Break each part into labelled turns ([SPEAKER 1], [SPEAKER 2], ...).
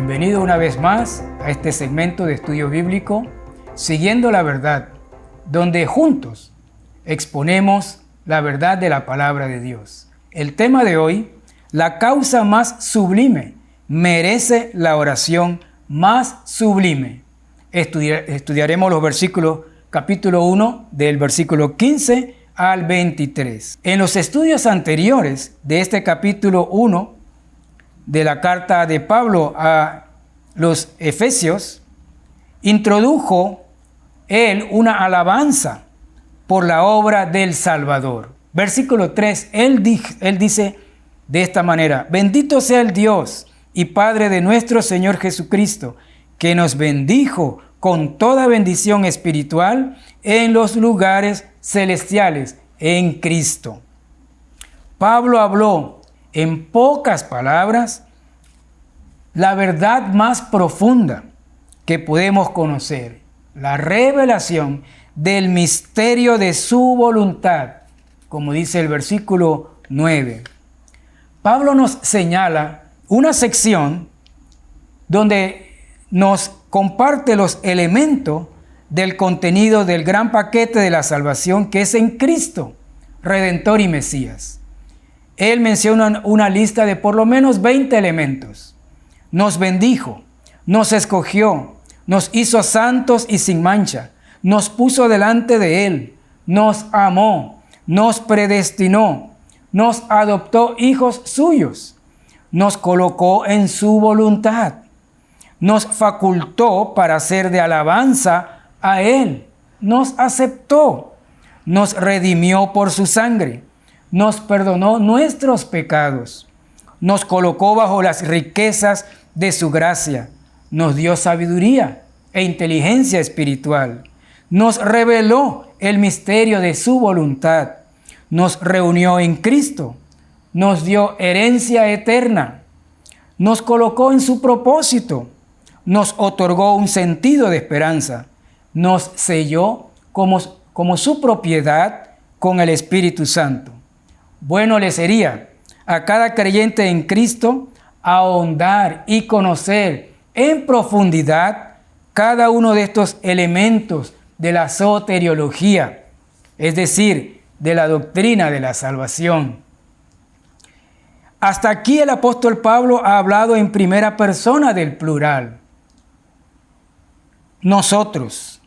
[SPEAKER 1] Bienvenido una vez más a este segmento de estudio bíblico, Siguiendo la Verdad, donde juntos exponemos la verdad de la palabra de Dios. El tema de hoy, la causa más sublime, merece la oración más sublime. Estudiaremos los versículos, capítulo 1, del versículo 15 al 23. En los estudios anteriores de este capítulo 1 de la carta de Pablo a los Efesios, introdujo él una alabanza por la obra del Salvador. Versículo 3, él dice de esta manera: bendito sea el Dios y Padre de nuestro Señor Jesucristo, que nos bendijo con toda bendición espiritual en los lugares celestiales en Cristo. Pablo habló en pocas palabras la verdad más profunda que podemos conocer, la revelación del misterio de su voluntad, como dice el versículo 9. Pablo nos señala una sección donde nos comparte los elementos del contenido del gran paquete de la salvación que es en Cristo, Redentor y Mesías. Él menciona una lista de por lo menos 20 elementos. Nos bendijo, nos escogió, nos hizo santos y sin mancha, nos puso delante de Él, nos amó, nos predestinó, nos adoptó hijos suyos, nos colocó en su voluntad, nos facultó para ser de alabanza a Él, nos aceptó, nos redimió por su sangre, nos perdonó nuestros pecados, nos colocó bajo las riquezas de su gracia, nos dio sabiduría e inteligencia espiritual, nos reveló el misterio de su voluntad, nos reunió en Cristo, nos dio herencia eterna, nos colocó en su propósito, nos otorgó un sentido de esperanza, nos selló como su propiedad con el Espíritu Santo. Bueno le sería a cada creyente en Cristo ahondar y conocer en profundidad cada uno de estos elementos de la soteriología, es decir, de la doctrina de la salvación. Hasta aquí el apóstol Pablo ha hablado en primera persona del plural. Nosotros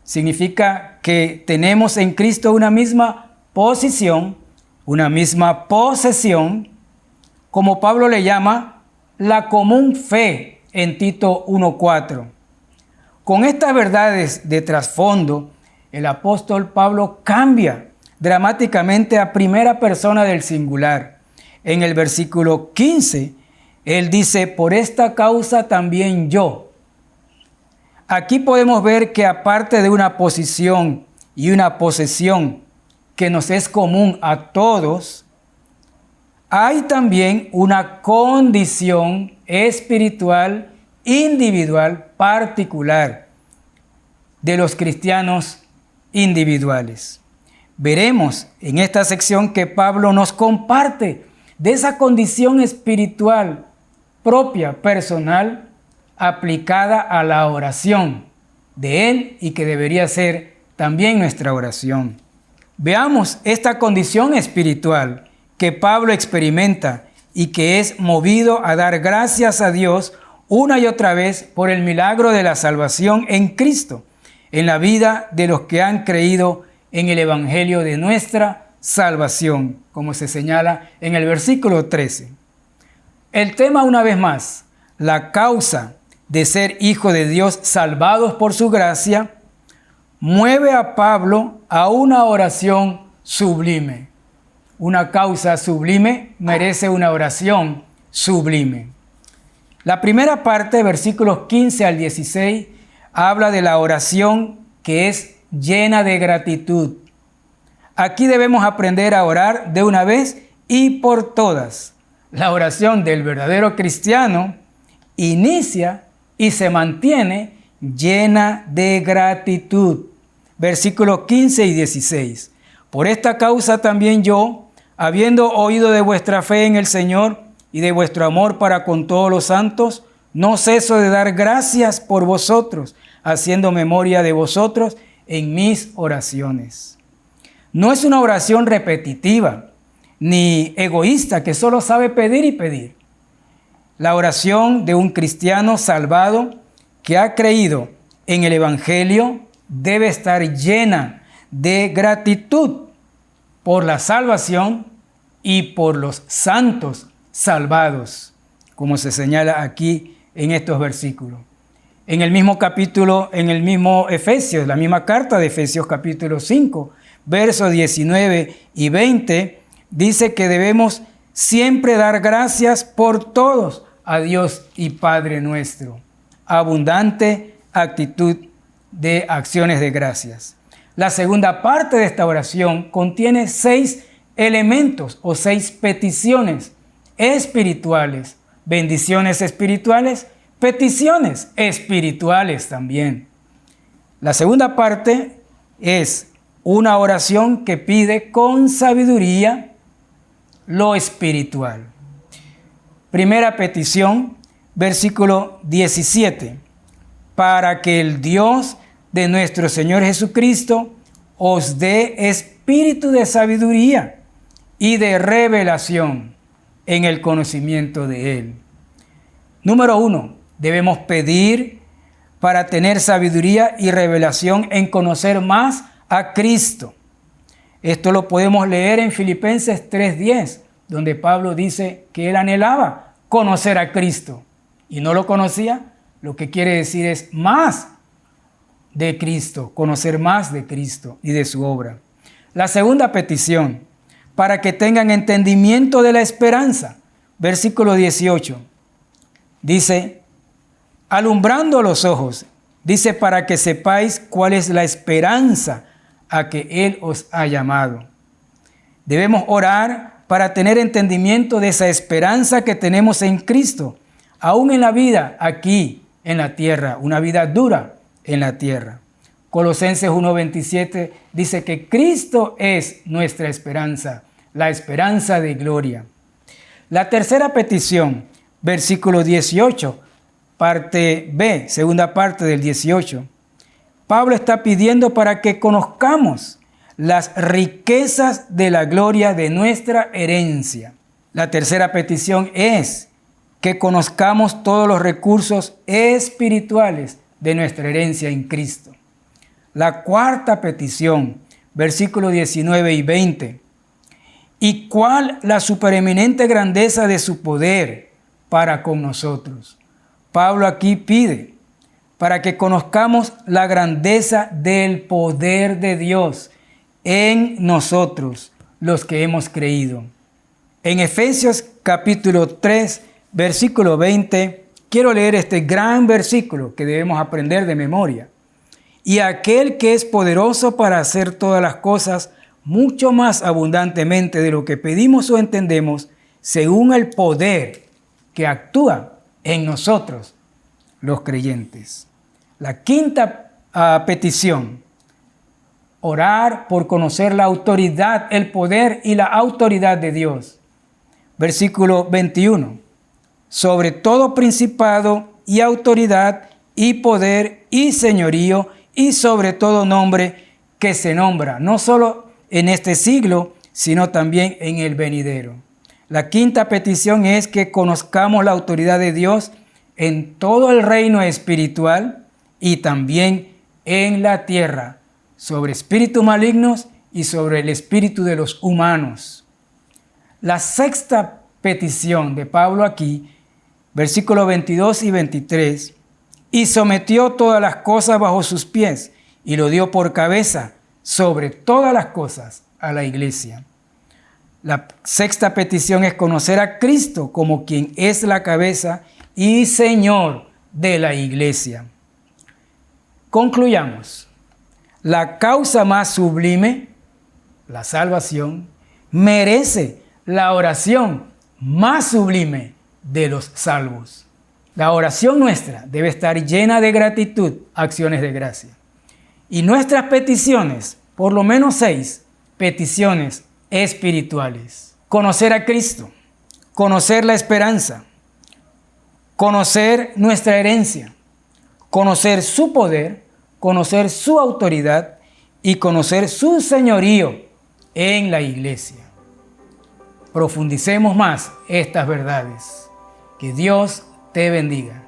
[SPEAKER 1] significa que tenemos en Cristo una misma posición, una misma posesión, como Pablo le llama la común fe en Tito 1:4. Con estas verdades de trasfondo, el apóstol Pablo cambia dramáticamente a primera persona del singular. En el versículo 15, él dice: por esta causa también yo. Aquí podemos ver que aparte de una posición y una posesión que nos es común a todos, hay también una condición espiritual individual particular de los cristianos individuales. Veremos en esta sección que Pablo nos comparte de esa condición espiritual propia, personal, aplicada a la oración de él y que debería ser también nuestra oración. Veamos esta condición espiritual que Pablo experimenta y que es movido a dar gracias a Dios una y otra vez por el milagro de la salvación en Cristo, en la vida de los que han creído en el evangelio de nuestra salvación, como se señala en el versículo 13. El tema, una vez más, la causa de ser hijo de Dios salvados por su gracia, mueve a Pablo a una oración sublime. Una causa sublime merece una oración sublime. La primera parte, versículos 15 al 16, habla de la oración que es llena de gratitud. Aquí debemos aprender a orar de una vez y por todas. La oración del verdadero cristiano inicia y se mantiene llena de gratitud. Versículos 15 y 16. Por esta causa también yo, habiendo oído de vuestra fe en el Señor y de vuestro amor para con todos los santos, no ceso de dar gracias por vosotros, haciendo memoria de vosotros en mis oraciones. No es una oración repetitiva ni egoísta que solo sabe pedir y pedir. La oración de un cristiano salvado que ha creído en el Evangelio debe estar llena de gratitud por la salvación y por los santos salvados, como se señala aquí en estos versículos. En el mismo capítulo, en el mismo Efesios, la misma carta de Efesios capítulo 5, versos 19 y 20, dice que debemos siempre dar gracias por todos a Dios y Padre nuestro. Abundante actitud de acciones de gracias. La segunda parte de esta oración contiene 6 elementos o 6 peticiones espirituales, bendiciones espirituales, peticiones espirituales también. La segunda parte es una oración que pide con sabiduría lo espiritual. Primera petición, versículo 17. Para que el Dios de nuestro Señor Jesucristo os dé espíritu de sabiduría y de revelación en el conocimiento de Él. Número 1. Debemos pedir para tener sabiduría y revelación en conocer más a Cristo. Esto lo podemos leer en Filipenses 3:10, donde Pablo dice que él anhelaba conocer a Cristo y no lo conocía. Lo que quiere decir es más de Cristo, conocer más de Cristo y de su obra. La segunda petición, para que tengan entendimiento de la esperanza. Versículo 18. Dice, alumbrando los ojos, dice, para que sepáis cuál es la esperanza a que Él os ha llamado. Debemos orar para tener entendimiento de esa esperanza que tenemos en Cristo, aún en la vida aquí en la tierra, una vida dura en la tierra. Colosenses 1:27 dice que Cristo es nuestra esperanza, la esperanza de gloria. La tercera petición, versículo 18, parte B, segunda parte del 18. Pablo está pidiendo para que conozcamos las riquezas de la gloria de nuestra herencia. La tercera petición es que conozcamos todos los recursos espirituales de nuestra herencia en Cristo. La cuarta petición, versículos 19 y 20. ¿Y cuál la supereminente grandeza de su poder para con nosotros? Pablo aquí pide para que conozcamos la grandeza del poder de Dios en nosotros, los que hemos creído. En Efesios capítulo 3, versículo 20, quiero leer este gran versículo que debemos aprender de memoria. Y aquel que es poderoso para hacer todas las cosas mucho más abundantemente de lo que pedimos o entendemos, según el poder que actúa en nosotros, los creyentes. La quinta petición, orar por conocer la autoridad, el poder y la autoridad de Dios. Versículo 21. Sobre todo principado y autoridad y poder y señorío y sobre todo nombre que se nombra, no solo en este siglo, sino también en el venidero. La quinta petición es que conozcamos la autoridad de Dios en todo el reino espiritual y también en la tierra, sobre espíritus malignos y sobre el espíritu de los humanos. La sexta petición de Pablo aquí, versículos 22 y 23, y sometió todas las cosas bajo sus pies y lo dio por cabeza sobre todas las cosas a la iglesia. La sexta petición es conocer a Cristo como quien es la cabeza y Señor de la iglesia. Concluyamos. La causa más sublime, la salvación, merece la oración más sublime de los salvos. La oración nuestra debe estar llena de gratitud, acciones de gracia. Y nuestras peticiones, por lo menos 6 peticiones espirituales. Conocer a Cristo, conocer la esperanza, conocer nuestra herencia, conocer su poder, conocer su autoridad y conocer su señorío en la iglesia. Profundicemos más estas verdades. Que Dios te bendiga.